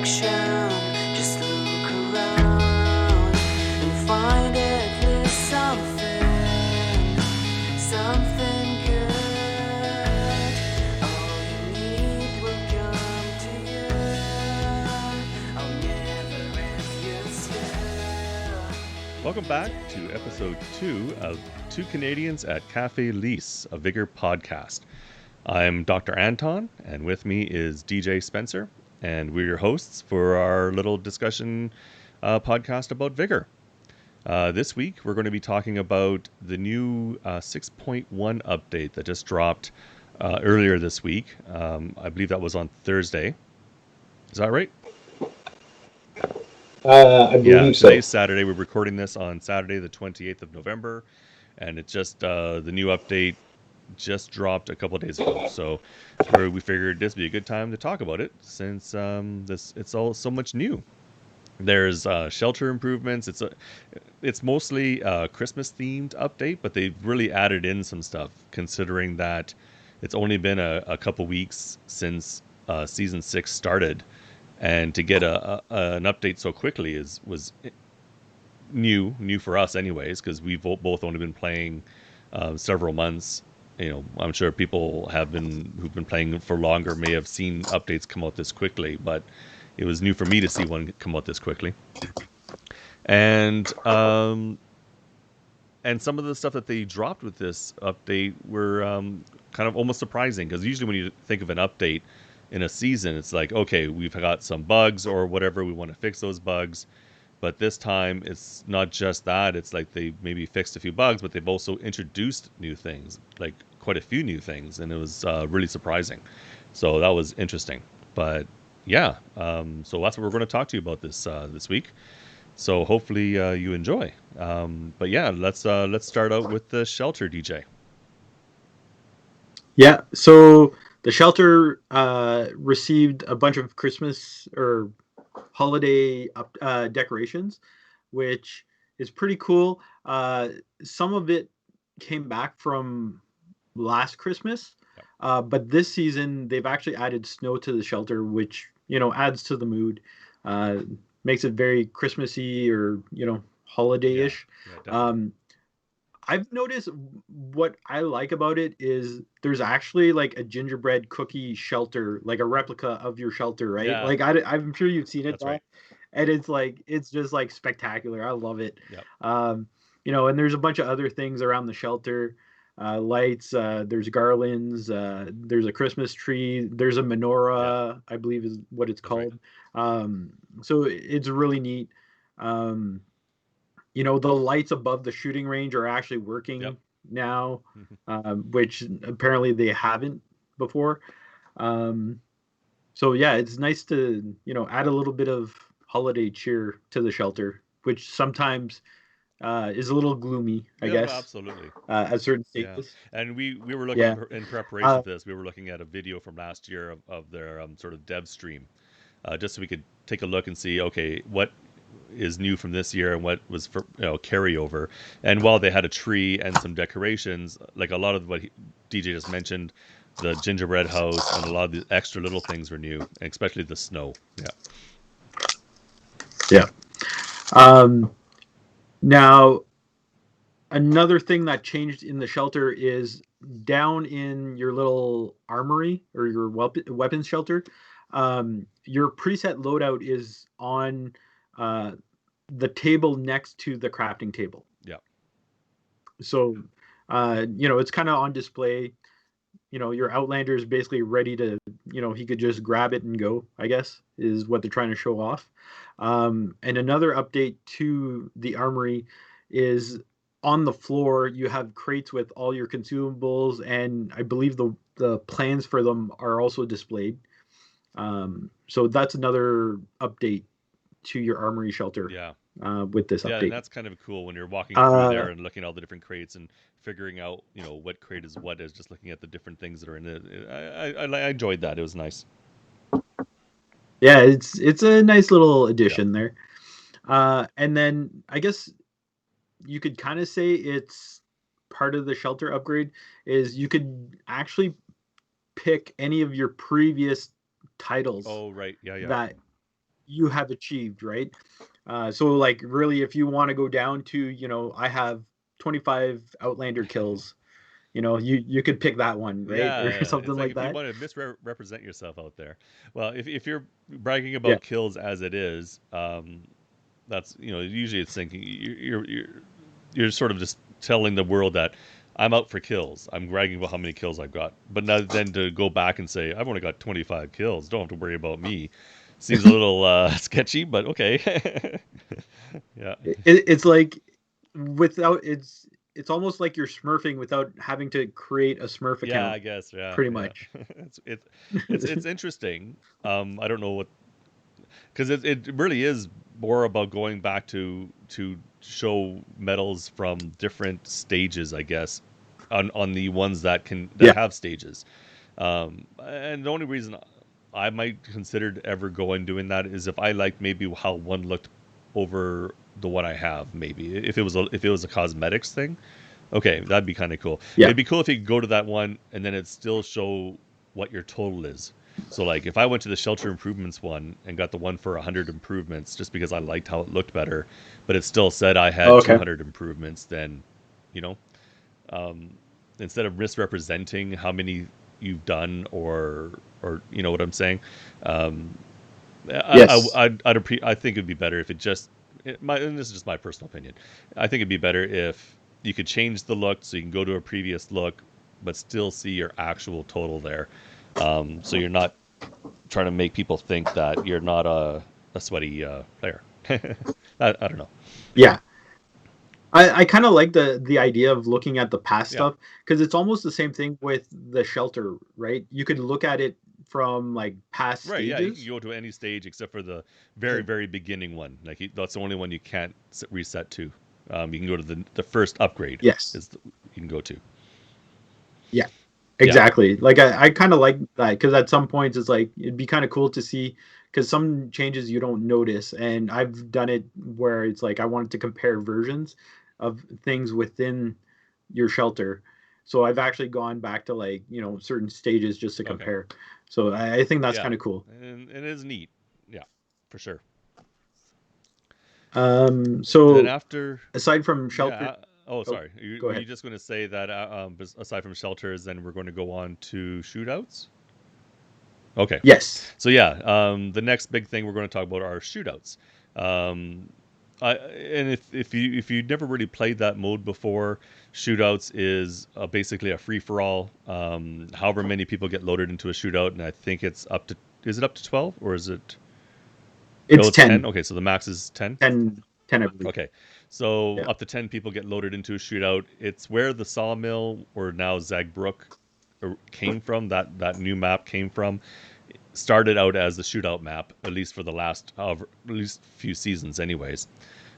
direction. Just look around and find at least something good. All you need will come to you. I'll never end your stare. Welcome back to episode 2 of Two Canadians at Kafe Lise, a Vigor podcast. I'm Dr. Anton, and with me is DJ Spencer, and we're your hosts for our little discussion podcast about Vigor. This week, we're going to be talking about the new 6.1 update that just dropped earlier this week. I believe that was on Thursday. Is that right? I believe so. Today's Saturday. We're recording this on Saturday, the 28th of November, and it's just the new update just dropped a couple of days ago. So we figured this would be a good time to talk about it since it's all so much new. There's shelter improvements. It's mostly a Christmas themed update, but they've really added in some stuff considering that it's only been a couple weeks since season 6 started. And to get an update so quickly was new for us, anyways, because we've both only been playing several months. You know, I'm sure people who've been playing for longer may have seen updates come out this quickly, but it was new for me to see one come out this quickly. And some of the stuff that they dropped with this update were kind of almost surprising, because usually when you think of an update in a season, it's like, okay, we've got some bugs or whatever, we want to fix those bugs. But this time, it's not just that. It's like they maybe fixed a few bugs, but they've also introduced new things, like quite a few new things, and it was really surprising. So that was interesting. But yeah, so that's what we're going to talk to you about this week. So hopefully you enjoy. But yeah, let's start out with the shelter, DJ. Yeah, so the shelter received a bunch of Christmas or holiday decorations, which is pretty cool. Some of it came back from last Christmas, but this season they've actually added snow to the shelter, which, you know, adds to the mood, makes it very Christmassy or, you know, holiday-ish. Yeah, I've noticed what I like about it is there's actually like a gingerbread cookie shelter, like a replica of your shelter, right? Yeah. Like I'm sure you've seen it. That's right. And it's just like spectacular. I love it. Yep. You know, and there's a bunch of other things around the shelter, lights. There's garlands. There's a Christmas tree. There's a menorah, I believe is what it's called. Right. So it's really neat. You know, the lights above the shooting range are actually working now, which apparently they haven't before. So yeah, it's nice to, you know, add a little bit of holiday cheer to the shelter, which sometimes is a little gloomy, I guess. Absolutely. At certain stages. Yeah. And we were looking in preparation for this. We were looking at a video from last year of their sort of dev stream, just so we could take a look and see, okay, what is new from this year and what was for, you know, carryover. And while they had a tree and some decorations, like a lot of what DJ just mentioned, the gingerbread house and a lot of the extra little things were new, especially the snow. Yeah. Now, another thing that changed in the shelter is down in your little armory or your weapons shelter, your preset loadout is on the table next to the crafting table. Yeah. So, you know, it's kind of on display. You know, your Outlander is basically ready to, you know, he could just grab it and go, I guess, is what they're trying to show off. And another update to the armory is on the floor, you have crates with all your consumables, and I believe the plans for them are also displayed. So that's another update to your armory shelter. With this update. Yeah, and that's kind of cool when you're walking through there and looking at all the different crates and figuring out, you know, what crate is what, is just looking at the different things that are in it. I enjoyed that. It was nice. Yeah, it's a nice little addition there. And then I guess you could kind of say it's part of the shelter upgrade is you could actually pick any of your previous titles. Oh, right. Yeah. That you have achieved, right? So like really, if you want to go down to, I have 25 Outlander kills, you could pick that one, right? Or Yeah, something it's like like if you that. want to misrepresent yourself out there. Well, if you're bragging Yeah. about kills as it is, that's usually it's thinking you're sort of just telling the world that I'm out for kills. I'm bragging about how many kills I've got. But now then to go back and say I've only got 25 kills, don't have to worry about me, seems a little sketchy. But okay. Yeah. It's like without it's almost like you're smurfing without having to create a Smurf Yeah, account, I guess. Yeah, pretty yeah. much. It's interesting. I don't know what because it really is more about going back to show medals from different stages, I guess, on the ones that Yeah. have stages. And the only reason I might consider ever going doing that is if I liked maybe how one looked over the one I have. Maybe if it was a cosmetics thing, okay, that'd be kind of cool. Yeah. It'd be cool if you could go to that one and then it still show what your total is. So like if I went to the shelter improvements one and got the one for 100 improvements just because I liked how it looked better, but it still said I had Okay. 200 improvements, then you know, um, instead of misrepresenting how many you've done or you know what I'm saying, um, Yes. I think it'd be better if it just and this is just my personal opinion. I think it'd be better if you could change the look so you can go to a previous look, but still see your actual total there. So you're not trying to make people think that you're not a sweaty player. I don't know. Yeah. I kind of like the idea of looking at the past Yeah, stuff because it's almost the same thing with the shelter, right? You could look at it from like past right. Yeah, you can stages. go to any stage except for the Uh, very beginning one. Like that's the only one you can't reset to. You can go to the first upgrade yes. is you can go to. Yeah. Yeah. Exactly. Like I kind of like that because at some points it's like it'd be kind of cool to see because some changes you don't notice, and I've done it where it's like I wanted to compare versions of things within your shelter. So I've actually gone back to like certain stages just to Okay. compare. So I think that's Yeah, kind of cool. and it is neat. Yeah, for sure. Then So after, aside from yeah. shelter, Oh, oh, sorry. go Were you ahead. just going to say that aside from shelters, then we're going to go on to shootouts? Okay. Yes. So yeah, the next big thing we're going to talk about are shootouts. Um, and if you never really played that mode before, shootouts is basically a free for all. However many people get loaded into a shootout, and I think it's up to is it up to 12 or is it? Oh, It's it's 10. 10, Okay, so the max is 10. 10, 10, I believe. Okay, so Yeah. up to 10 people get loaded into a shootout. It's where the Sawmill, or now Zagbrook, came from. That new map came from. Started out as the shootout map, at least for the last at least few seasons, anyways.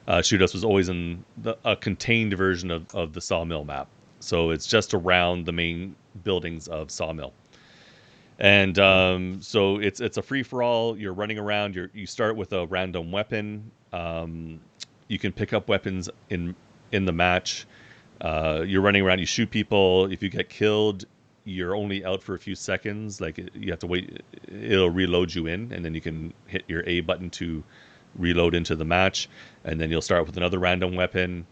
Shootouts was always in a contained version of the Sawmill map, so it's just around the main buildings of Sawmill. And so it's a free for all. You're running around. You start with a random weapon. You can pick up weapons in the match. You're running around. You shoot people. If you get killed, you're only out for a few seconds. Like you have to wait. It'll reload you in, and then you can hit your A button to reload into the match. And then you'll start with another random weapon.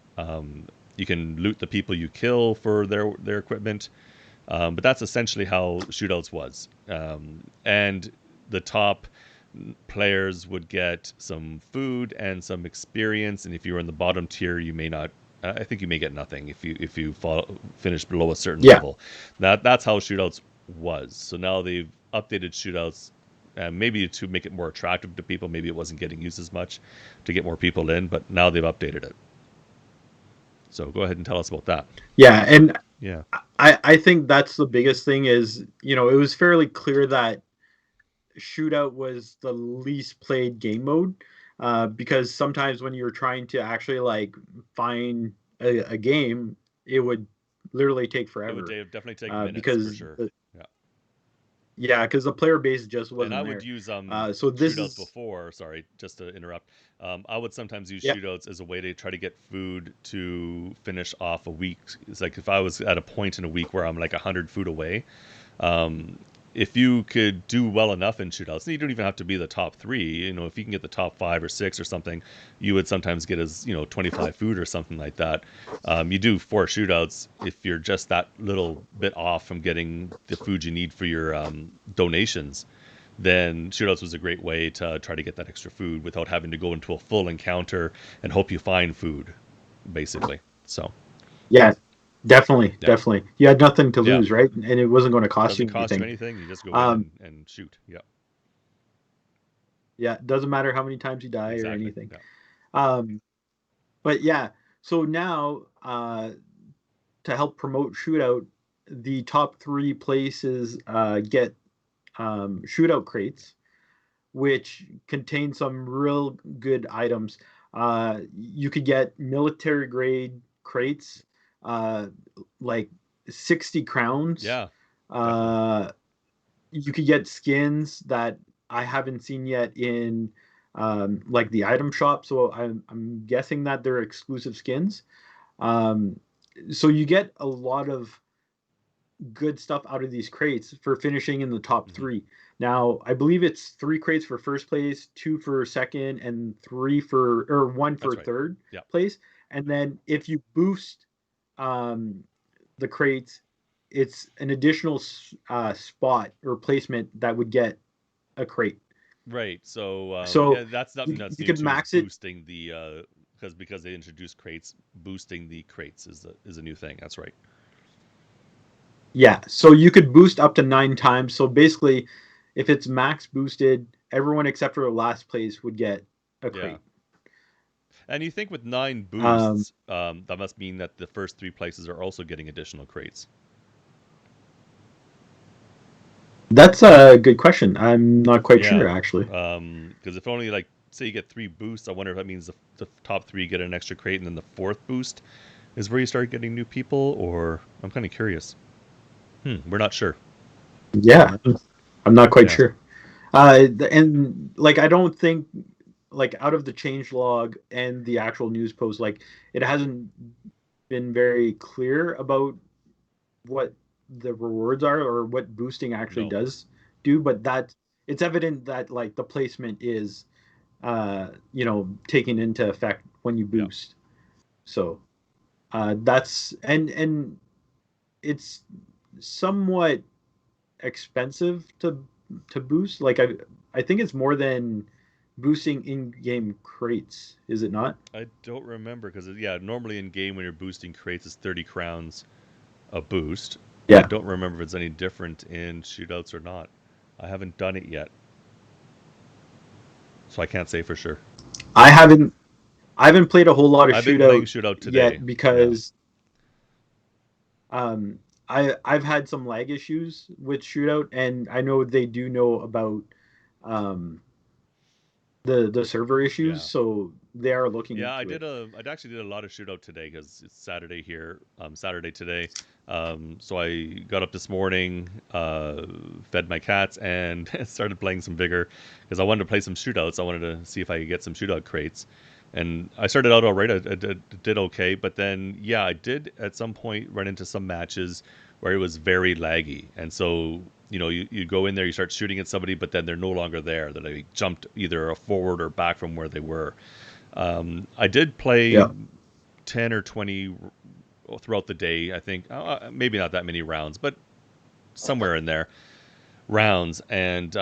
You can loot the people you kill for their equipment. But that's essentially how shootouts was. And the top players would get some food and some experience, and if you were in the bottom tier, you may not. I think you may get nothing if you finish below a certain Yeah. level. That's how shootouts was. So now they've updated shootouts. Maybe to make it more attractive to people. Maybe it wasn't getting used as much to get more people in, but now they've updated it. So go ahead and tell us about that. Yeah. And Yeah. I think that's the biggest thing is, it was fairly clear that shootout was the least played game mode because sometimes when you're trying to actually like find a game, it would literally take It would forever definitely take minutes for because sure. Yeah. yeah, because the player base just And I wasn't would there. use So this shootouts is before. Sorry, just to interrupt. I would sometimes use yeah, shootouts as a way to try to get food to finish off a week. It's like if I was at a point in a week where I'm like 100 food away, um, if you could do well enough in shootouts, and you don't even have to be the top 3. You know, if you can get the top 5 or 6 or something, you would sometimes get as 25 food or something like that. You do 4 shootouts. If you're just that little bit off from getting the food you need for your donations, then shootouts was a great way to try to get that extra food without having to go into a full encounter and hope you find food, basically. So Yeah, definitely, yeah, definitely. You had nothing to yeah, lose, right? And it wasn't going to cost doesn't you cost you anything. anything. You just go in Um, and shoot. Yeah, yeah, doesn't matter how many times you die or exactly. anything. Yeah. Um, but yeah, so now to help promote Shootout, the top 3 places get Shootout crates, which contain some real good items. You could get military grade crates, uh, like 60 crowns. Yeah, definitely. Uh, you could get skins that I haven't seen yet in like the item shop. So I'm guessing that they're exclusive skins. Um, so you get a lot of good stuff out of these crates for finishing in the top Hmm. 3. Now, I believe it's 3 crates for first place, 2 for second, and 1 for That's right. third Yeah. place. And then if you boost um, the crates, it's an additional spot or placement that would get a crate. Right. So So yeah, that's something that's you new could too. Is max it. boosting the because they introduced crates, boosting the crates is a new thing. That's right. Yeah, so you could boost up to 9 times. So basically, if it's max boosted, everyone except for the last place would get a Yeah. crate. And you think with 9 Um, boosts, that must mean that the first 3 places are also getting additional crates. that's a good question. I'm not quite Yeah. sure actually. Because if only like say you get 3 boosts, I wonder if that means the top 3 get an extra crate, and then the fourth boost is where you start getting new people. Or I'm kind of curious. We're not sure. Yeah, I'm not quite Yeah. sure. And like I don't think like out of the change log and the actual news post, like it hasn't been very clear about what the rewards are or what boosting actually No. does do, but that it's evident that like the placement is taken into effect when you Yeah. boost. So that's and it's somewhat expensive to boost. Like I think it's more than boosting in-game crates, is it not? I don't remember because yeah, normally in game when you're boosting crates, it's 30 crowns a boost. I Yeah. don't remember if it's any different in shootouts or not. I haven't done it yet, so I can't say for sure. I haven't I haven't played a whole lot of I've been playing shootout shootout today. yet Yeah. because um I've had some lag issues with shootout and I know they do know about um the server issues, Yeah. so they are looking Yeah, into it. I actually did a lot of shootout today because it's Saturday here, Saturday today. So I got up this morning, fed my cats, and started playing some Vigor because I wanted to play some shootouts. I wanted to see if I could get some shootout crates, and I started out all right. I did okay, but then yeah, I did at some point run into some matches where it was very laggy, and so you go in there, you start shooting at somebody, but then they're no longer there. That they jumped either forward or back from where they were. I did play Yeah. 10 or 20 throughout the day, I think. Maybe not that many rounds, but somewhere in there rounds. And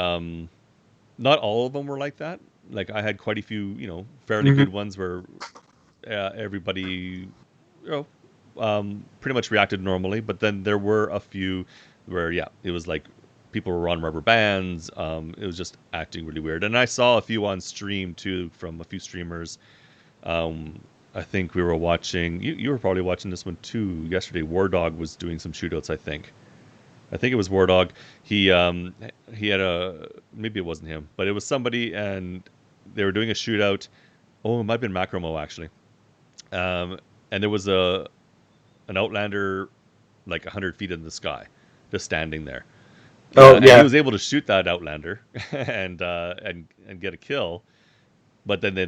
not all of them were like that. Like I had quite a few, fairly good Hmm. ones where everybody, pretty much reacted normally. But then there were a few where, yeah, it was like people were on rubber bands. It was just acting really weird. And I saw a few on stream too from a few streamers. Um, I think we were watching. You were probably watching this one too yesterday. War Dog was doing some shootouts. I think it was War Dog. He had a maybe it wasn't him, but it was somebody, and they were doing a shootout. Oh, it might have been Macromo actually. Um, and there was an Outlander like 100 feet in the sky, just standing there. Oh And he yeah. was able to shoot that Outlander and get a kill, but then they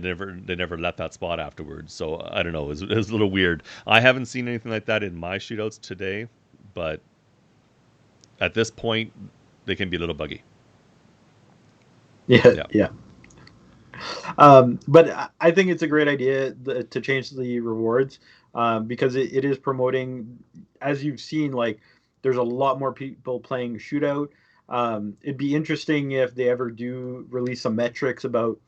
never left that spot afterwards. So I don't know. It was a little weird. I haven't seen anything like that in my shootouts today, but at this point, they can be a little buggy. Yeah, Yeah. yeah. But I think it's a great idea to change the rewards, because it is promoting, as you've seen, like there's a lot more people playing Shootout. It'd be interesting if they ever do release some metrics about,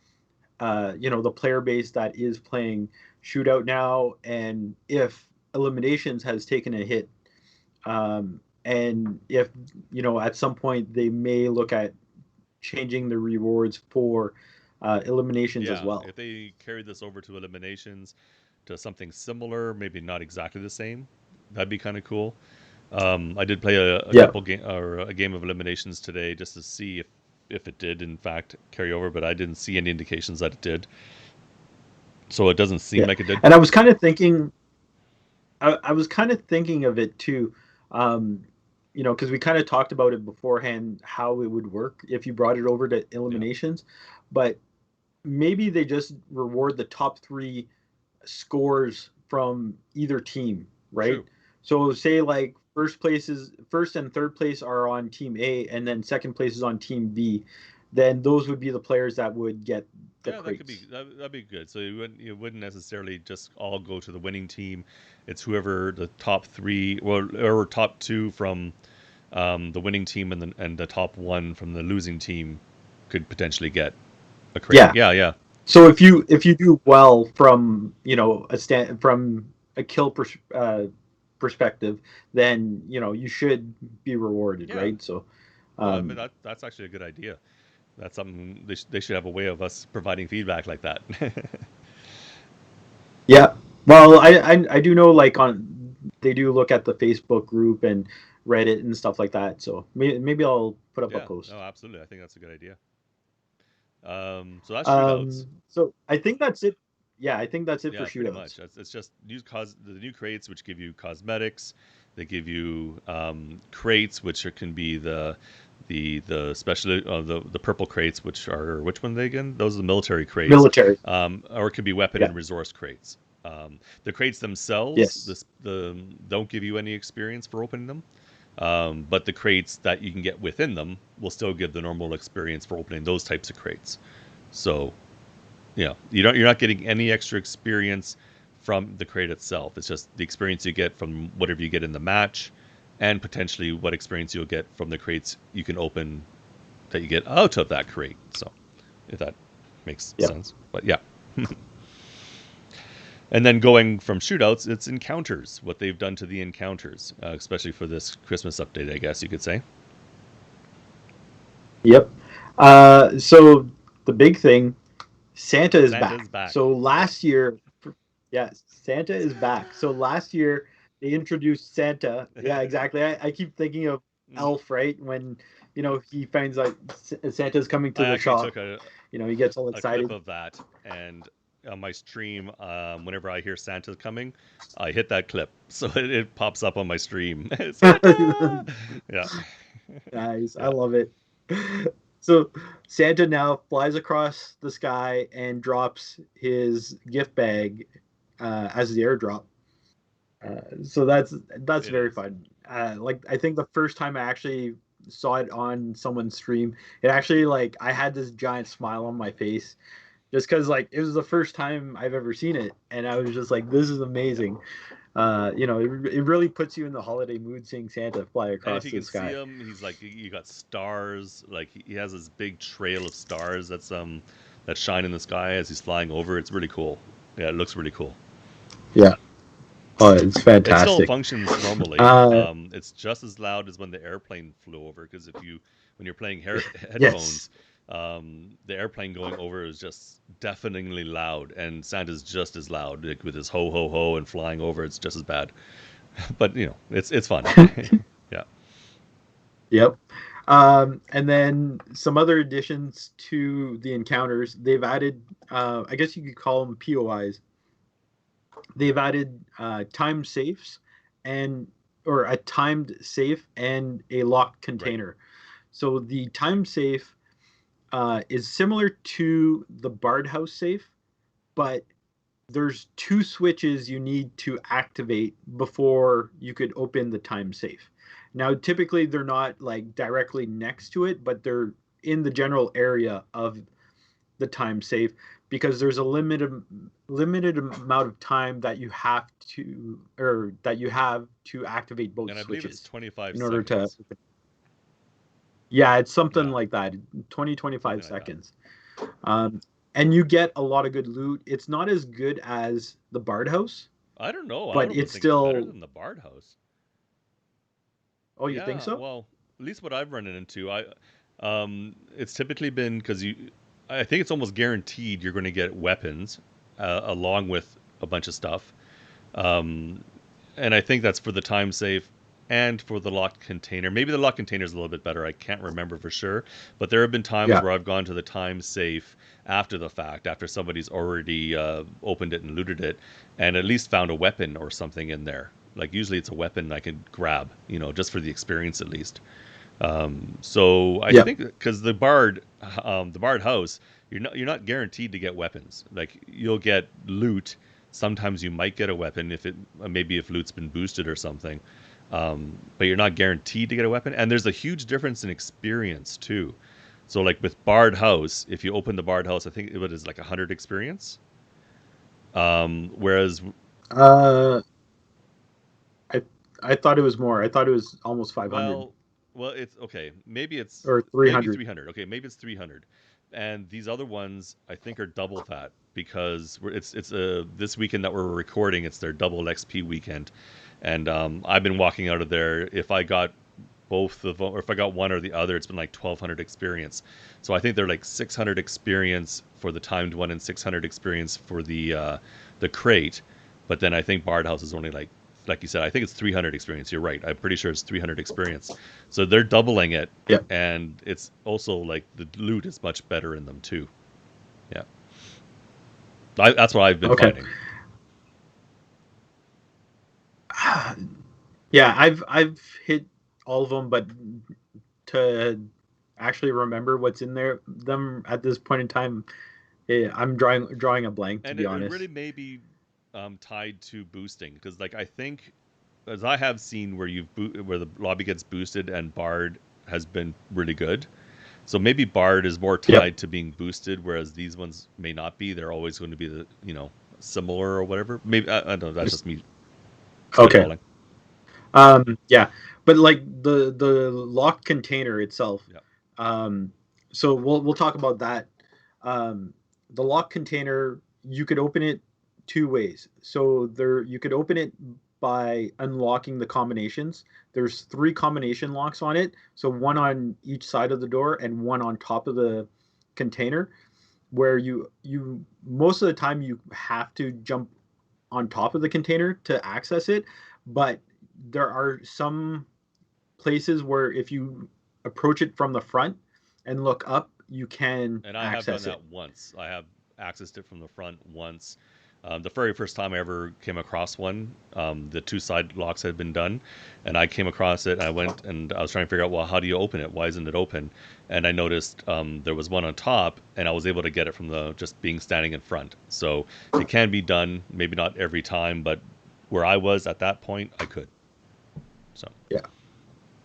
the player base that is playing Shootout now, and if Eliminations has taken a hit, and if at some point they may look at changing the rewards for Eliminations as Yeah, well. if they carried this over to Eliminations to something similar, maybe not exactly the same, that'd be kind of cool. I did play a Yeah. couple game or a game of Eliminations today just to see if it did in fact carry over, but I didn't see any indications that it did. So it doesn't seem Yeah, like it did. and I was kind of thinking, I was kind of thinking of it too, because we kind of talked about it beforehand how it would work if you brought it over to Yeah, Eliminations, but maybe they just reward the top three scores from either team, right? true. So say like first and third place are on team A, and then second place is on team B. Then those would be the players that would get the Yeah, that could be crates. that'd be good. So you wouldn't necessarily just all go to the winning team. It's whoever the top three or top two from the winning team and the top one from the losing team could potentially get a crate. Yeah. Yeah, yeah, So if you do well from from a kill perspective, then you should be rewarded, yeah. right? So, Well, I mean um, that's actually a good idea. That's something they should have a way of us providing feedback like that. yeah. Well, I do know, like, on they do look at the Facebook group and Reddit and stuff like that. So maybe I'll put up a Yeah, no, post. absolutely. I think that's a good idea. So that's shootouts. So I think that's it. Yeah, I think that's it for Yeah, pretty shootouts. much. It's just the new crates, which give you cosmetics. They give you crates, which can be the special the purple crates, which are which one are they again? Those are the military crates, Military. or it could be weapon Yeah. and resource crates. The crates themselves, Yes. the don't give you any experience for opening them, but the crates that you can get within them will still give the normal experience for opening those types of crates. So yeah, you're not getting any extra experience from the crate itself. It's just the experience you get from whatever you get in the match, and potentially what experience you'll get from the crates you can open that you get out of that crate. So, if that makes Yeah. sense, but yeah. And then going from shootouts, it's encounters. What they've done to the encounters, especially for this Christmas update, I guess you could say. Yep. So the big thing, Santa is Santa's back. back. So Yeah. last year, yeah, Santa is back. So last year they introduced Santa. Yeah, exactly. I keep thinking of Mm. Elf, right? When he finds out Santa's coming to I the actually took shop, a he gets all a clip excited. of that, and on my stream, whenever I hear Santa coming, I hit that clip, so it pops up on my stream. Santa. Yeah, Nice. I yeah, love it. So Santa now flies across the sky and drops his gift bag as the airdrop. So that's it very is. fun. Like, I think the first time I actually saw it on someone's stream, it actually, like, I had this giant smile on my face just because, like, it was the first time I've ever seen it, and I was just like, this is Yeah, amazing. It really puts you in the holiday mood seeing Santa fly and if across you the can see sky. him, he's like you got stars. Like he has this big trail of stars that shine in the sky as he's flying over. It's really cool. Yeah, it looks really cool. Yeah. Oh, it's It still fantastic. functions normally. Uh, It's just as loud as when the airplane flew over. Because when you're playing yes. headphones, the airplane going over is just deafeningly loud, and Santa's just as loud, like with his ho ho ho and flying over. It's just as bad, but it's fun. Yeah, Yep. And then some other additions to the encounters. They've added, I guess you could call them POIs. They've added time safes and or a timed safe and a locked right. container. So the time safe is similar to the Bard House safe, but there's two switches you need to activate before you could open the time safe. Now, typically they're not like directly next to it, but they're in the general area of the time safe because there's a limited amount of time that you have to activate both And I believe it's switches 25 in order to. seconds. Yeah, it's something Yeah, like that. 20 25 something like that. seconds. Um, and you get a lot of good loot. It's not as good as the Bard House, I don't know. I but don't it's think it's better still. than the Bard House. Oh, you think Yeah, so? well, at least what I've run it into, it's typically been because I think it's almost guaranteed you're going to get weapons, along with a bunch of stuff. Um, and I think that's for the time safe and for the locked container. Maybe the locked container is a little bit better. I can't remember for sure, but there have been times Yeah. where I've gone to the time safe after the fact, after somebody's already opened it and looted it, and at least found a weapon or something in there. Like usually it's a weapon I can grab, just for the experience at least. So I Yeah. think because the Bard House, you're not guaranteed to get weapons. Like you'll get loot. Sometimes you might get a weapon if maybe if loot's been boosted or something. But you're not guaranteed to get a weapon. And there's a huge difference in experience too. So like with Bard House, if you open the Bard House, I think it is like 100 experience. Whereas Uh, I I thought it was more. I thought it was almost 500 Well, well, it's okay. or Maybe 300. 300. Okay, maybe it's 300. And these other ones I think are double that because it's this weekend that we're recording, it's their double XP weekend. And I've been walking out of there if I got both of them or if I got one or the other, it's been like 1200 experience. So I think they're like 600 experience for the timed one and 600 experience for the crate. But then I think Bard House is only like you said, I think it's 300 experience. You're right. I'm pretty sure it's 300 experience. So they're doubling it, Yeah. and it's also like the loot is much better in them too. Yeah, that's what I've been Okay. finding. Yeah, I've hit all of them, but to actually remember what's in there them at this point in time, I'm drawing a blank, to And be it really honest. may be tied to boosting because, like, I think as I have seen where the lobby gets boosted and Bard has been really good. So maybe Bard is more Yep. tied to being boosted, whereas these ones may not be. They're always going to be similar or whatever. Maybe I don't know. That's just me Okay. spitballing. Yeah, but like the locked container itself. Yeah. Um, so we'll talk about that. Um, the locked container, you could open it two ways. So there you could open it by unlocking the combinations. There's three combination locks on it. So one on each side of the door and one on top of the container where you most of the time you have to jump on top of the container to access it, but there are some places where if you approach it from the front and look up, you can And I have done access it. that once. I have accessed it from the front once. The very first time I ever came across one, the two side locks had been done, and I came across it. I went and I was trying to figure out, well, how do you open it? Why isn't it open? And I noticed there was one on top, and I was able to get it from the just being standing in front. So it can be done. Maybe not every time, but where I was at that point, I could. So Yeah,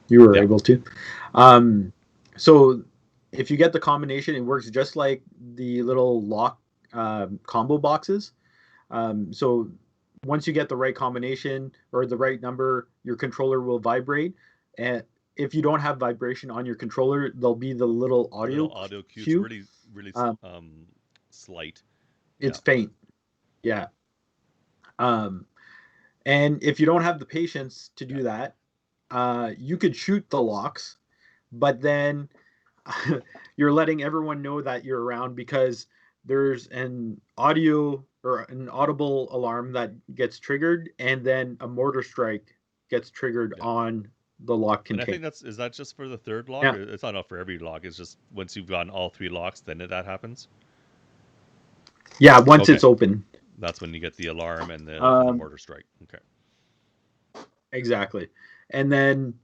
you were yeah, able to. Um, so if you get the combination, it works just like the little lock combo boxes. So once you get the right combination or the right number, your controller will vibrate. And if you don't have vibration on your controller, there'll be the little the audio little audio cues cue. really, really Um, slight. Yeah. it's faint. Yeah. Um, and if you don't have the patience to Yeah. do that, you could shoot the locks, but then you're letting everyone know that you're around because there's an audio or an audible alarm that gets triggered, and then a mortar strike gets triggered Yeah. on the lock And I think container. is that just for the third lock? Yeah, Or it's not for every lock. It's just once you've gotten all three locks, then that happens. yeah. Once Okay, it's open, that's when you get the alarm and the um, mortar strike. Okay. exactly. And then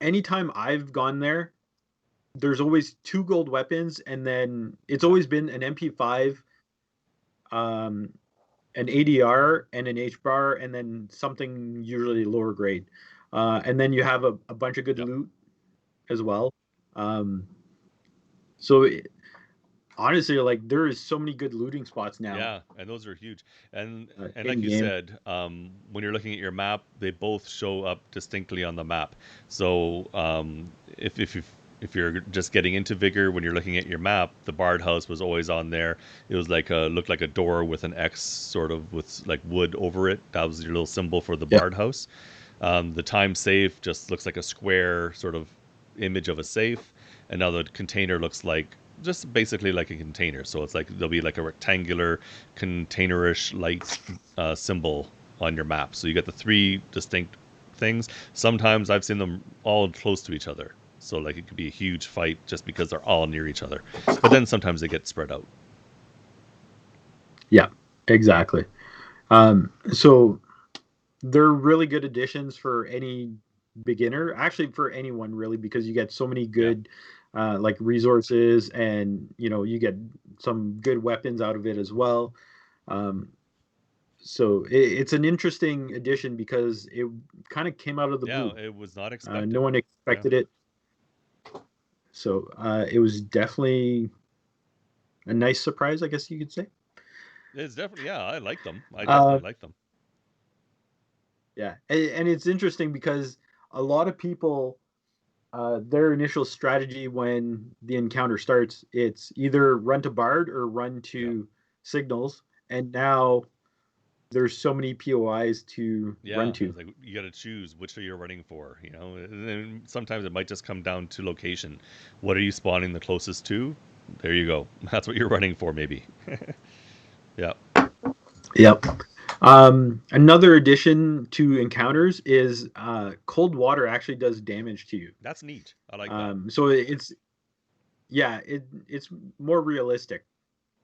anytime I've gone there, there's always two gold weapons, and then it's Yeah. always been an MP5, um, an ADR and an H bar, and then something usually lower grade. And then you have a bunch of good Yep. loot as well. Um, so honestly, like there is so many good looting spots now Yeah, and those are huge. And like in you game. said, when you're looking at your map, they both show up distinctly on the map. So if you're just getting into Vigor, when you're looking at your map, the Bard House was always on there. It was like looked like a door with an X sort of with like wood over it. That was your little symbol for the Yeah, Bard House. The time safe just looks like a square sort of image of a safe, and now the container looks like just basically like a container. So it's like there'll be like a rectangular containerish light symbol on your map. So you get the three distinct things. Sometimes I've seen them all close to each other. So like it could be a huge fight just because they're all near each other. But then sometimes they get spread out. yeah, exactly. So they're really good additions for any beginner, actually for anyone really, because you get so many Yeah. good like resources, and you get some good weapons out of it as well. Um, so it's an interesting addition because it kind of came out of the Yeah, blue. it was not No expected. one Yeah. expected it, so it was definitely a nice surprise, I guess you could say. It's definitely, yeah, I like them. I Uh, definitely like them. yeah, and it's interesting because a lot of people, their initial strategy when the encounter starts, it's either run to Bard or run Yeah. to Signals, and now there's so many POIs to run Yeah, to. it's like you got to choose which are you running for, And sometimes it might just come down to location. What are you spawning the closest to? There you go. That's what you're running for, maybe. Yeah, Yep. Another addition to encounters is cold water actually does damage to you. that's neat. I like that. So it's yeah, it's more realistic.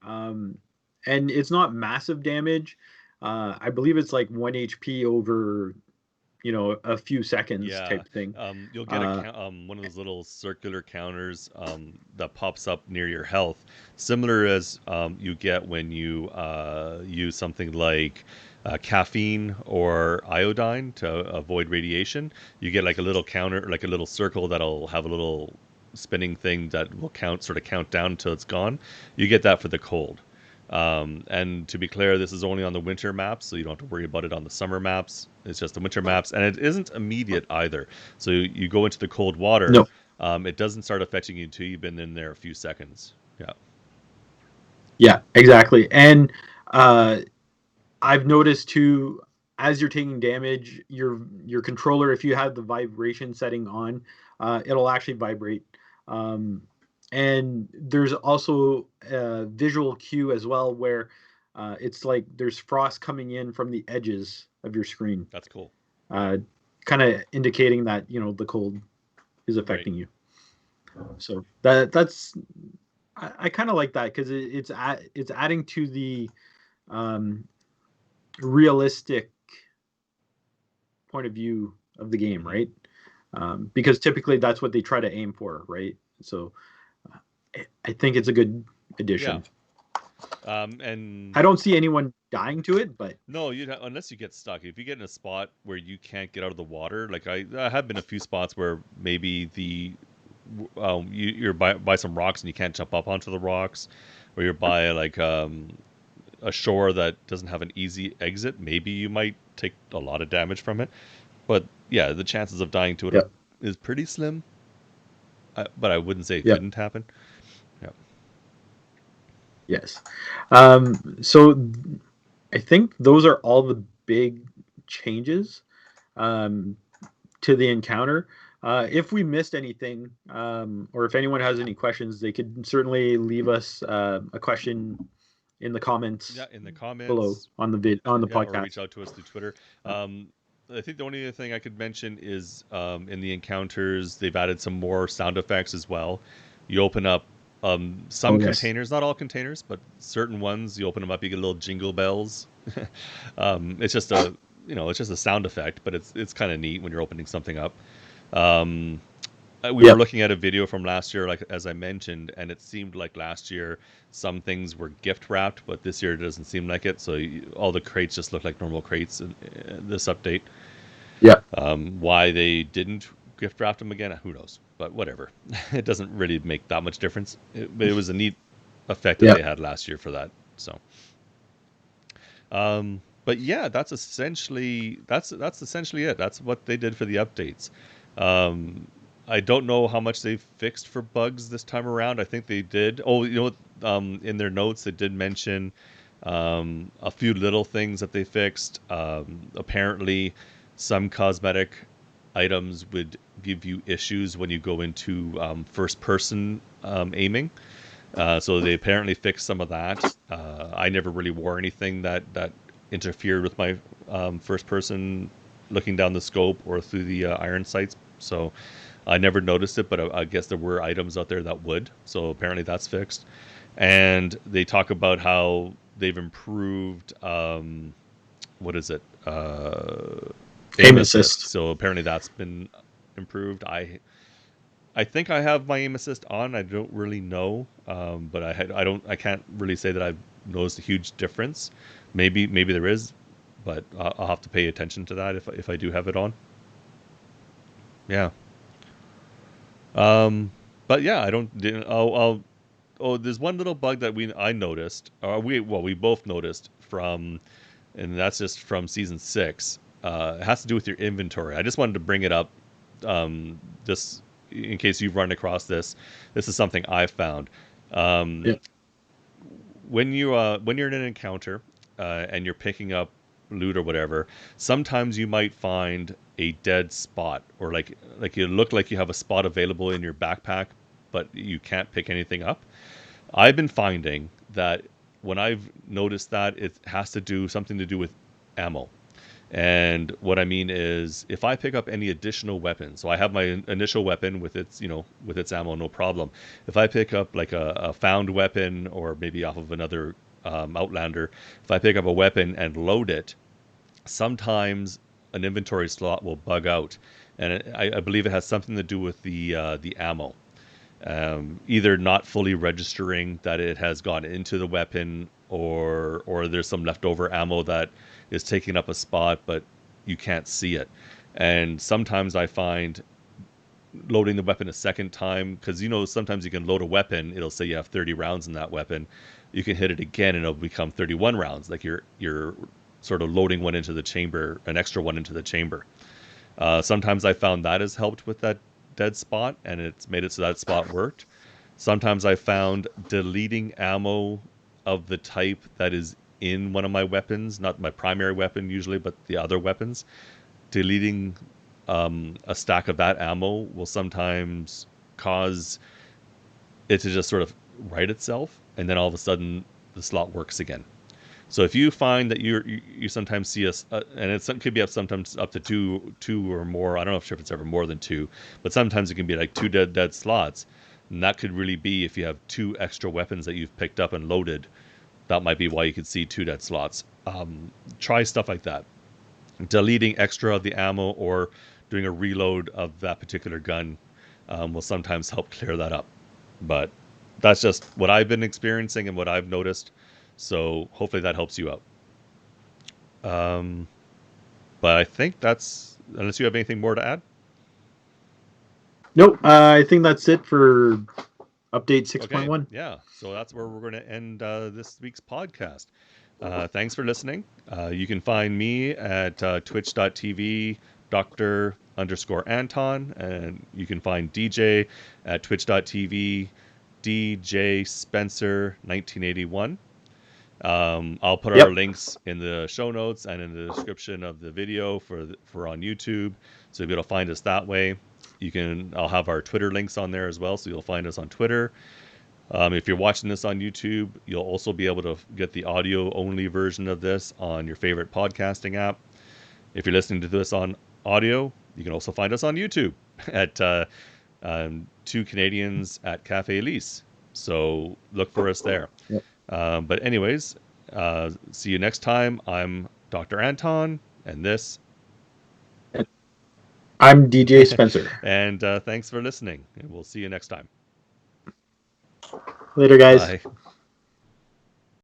Um, and it's not massive damage. I believe it's like 1 HP over, a few seconds Yeah, type thing. you'll get Uh, one of those little circular counters that pops up near your health, similar as you get when you use something like caffeine or iodine to avoid radiation. You get like a little counter, like a little circle that'll have a little spinning thing that will sort of count down until it's gone. You get that for the cold. And to be clear, this is only on the winter maps, so you don't have to worry about it on the summer maps. It's just the winter maps, and it isn't immediate either. So you go into the cold water, no, it doesn't start affecting you until you've been in there a few seconds. Yeah, yeah, exactly. And uh, I've noticed too, as you're taking damage, your controller, if you have the vibration setting on, it'll actually vibrate. Um, and there's also a visual cue as well, where it's like there's frost coming in from the edges of your screen, that's cool. Yeah, uh, kind of indicating that the cold is right. affecting you. So that's I kind of like that because it's adding to the um, realistic point of view of the game, Hmm. right? Because typically that's what they try to aim for, right? So I think it's a good Yeah, addition. and I don't see anyone dying to it, but no, you unless you get stuck. If you get in a spot where you can't get out of the water, like I have been a few spots where maybe you're by some rocks and you can't jump up onto the rocks, or you're by like a shore that doesn't have an easy exit, maybe you might take a lot of damage from it. But yeah, the chances of dying to it yeah, is pretty slim. But I wouldn't say it yeah, couldn't happen. Yeah. yes. So I think those are all the big changes um, to the encounter. If we missed anything, or if anyone has any questions, they could certainly leave us a question in the comments Yeah, in the below comments, on the yeah, or podcast. reach out to us through Twitter. Uh, I think the only other thing I could mention is in the encounters, they've added some more sound effects as well. You open up some oh yes, containers, not all containers, but certain ones. You open them up, you get little jingle bells. It's just it's just a sound effect, but it's kind of neat when you're opening something up. Um, we were Yep. looking at a video from last year, like as I mentioned, and it seemed like last year some things were gift wrapped, but this year it doesn't seem like it. So all the crates just look like normal crates in this update. Yep. Why they didn't gift wrap them again, who knows? But whatever, it doesn't really make that much difference. But it was a neat effect that they Yep. had last year for that. So, but yeah, that's essentially it. That's what they did for the updates. Um, I don't know how much they fixed for bugs this time around. I think they did. Oh, you know what? In their notes, they did mention a few little things that they fixed. Apparently, some cosmetic items would give you issues when you go into first-person aiming. So they apparently fixed some of that. I never really wore anything that interfered with my first person looking down the scope or through the iron sights. So I never noticed it, but I guess there were items out there that would. So apparently that's fixed. And they talk about how they've improved. What is it? Aim Aim assist. assist. So apparently that's been improved. I think I have my aim assist on. I don't really know, but I can't really say that I've noticed a huge difference. Maybe there is, but I'll have to pay attention to that if I do have it on. Yeah. But yeah, I don't. Oh, there's one little bug that I noticed. We both noticed from, and that's just from season 6. It has to do with your inventory. I just wanted to bring it up, just in case you've run across this. This is something I found. Um, Yeah. when you're in an encounter and you're picking up loot or whatever, sometimes you might find a dead spot, or like you look like you have a spot available in your backpack, but you can't pick anything up. I've been finding that when I've noticed that, it has to do something to do with ammo. And what I mean is, if I pick up any additional weapons, so I have my initial weapon with its, with its ammo, no problem. If I pick up like a found weapon, or maybe off of another Outlander, if I pick up a weapon and load it, sometimes an inventory slot will bug out, and I believe it has something to do with the ammo. Either not fully registering that it has gone into the weapon, or there's some leftover ammo that is taking up a spot, but you can't see it. And sometimes I find loading the weapon a second time, because sometimes you can load a weapon, it'll say you have 30 rounds in that weapon. You can hit it again and it'll become 31 rounds, like you're sort of loading one into the chamber, an extra one into the chamber. Sometimes I found that has helped with that dead spot, and it's made it so that spot worked. Sometimes I found deleting ammo of the type that is in one of my weapons, not my primary weapon usually, but the other weapons. Deleting a stack of that ammo will sometimes cause it to just sort of right itself, and then all of a sudden the slot works again. So if you find that you sometimes see us, and it could be up sometimes up to two or more. I don't know if it's ever more than two, but sometimes it can be like two dead slots, and that could really be if you have two extra weapons that you've picked up and loaded. That might be why you could see two dead slots. Try stuff like that. Deleting extra of the ammo or doing a reload of that particular gun will sometimes help clear that up. But that's just what I've been experiencing and what I've noticed. So hopefully that helps you out. But I think that's, unless you have anything more to add. Nope. I think that's it for update Okay, 6.1. yeah. So that's where we're going to end this week's podcast. Thanks for listening. You can find me at twitch.tv Dr_Anton, and you can find DJ at twitch.tv DJ Spencer 1981. I'll put our links in the show notes and in the description of the video for on YouTube, so you'll be able to find us that way. I'll have our Twitter links on there as well, so you'll find us on Twitter. If you're watching this on YouTube, you'll also be able to get the audio-only version of this on your favorite podcasting app. If you're listening to this on audio, you can also find us on YouTube at Two Canadians at Kafe Lise. So look for us there. Yep. But anyways, see you next time. I'm Dr. Anton, and this I'm DJ Spencer. And thanks for listening. And we'll see you next time. Later, guys. Bye.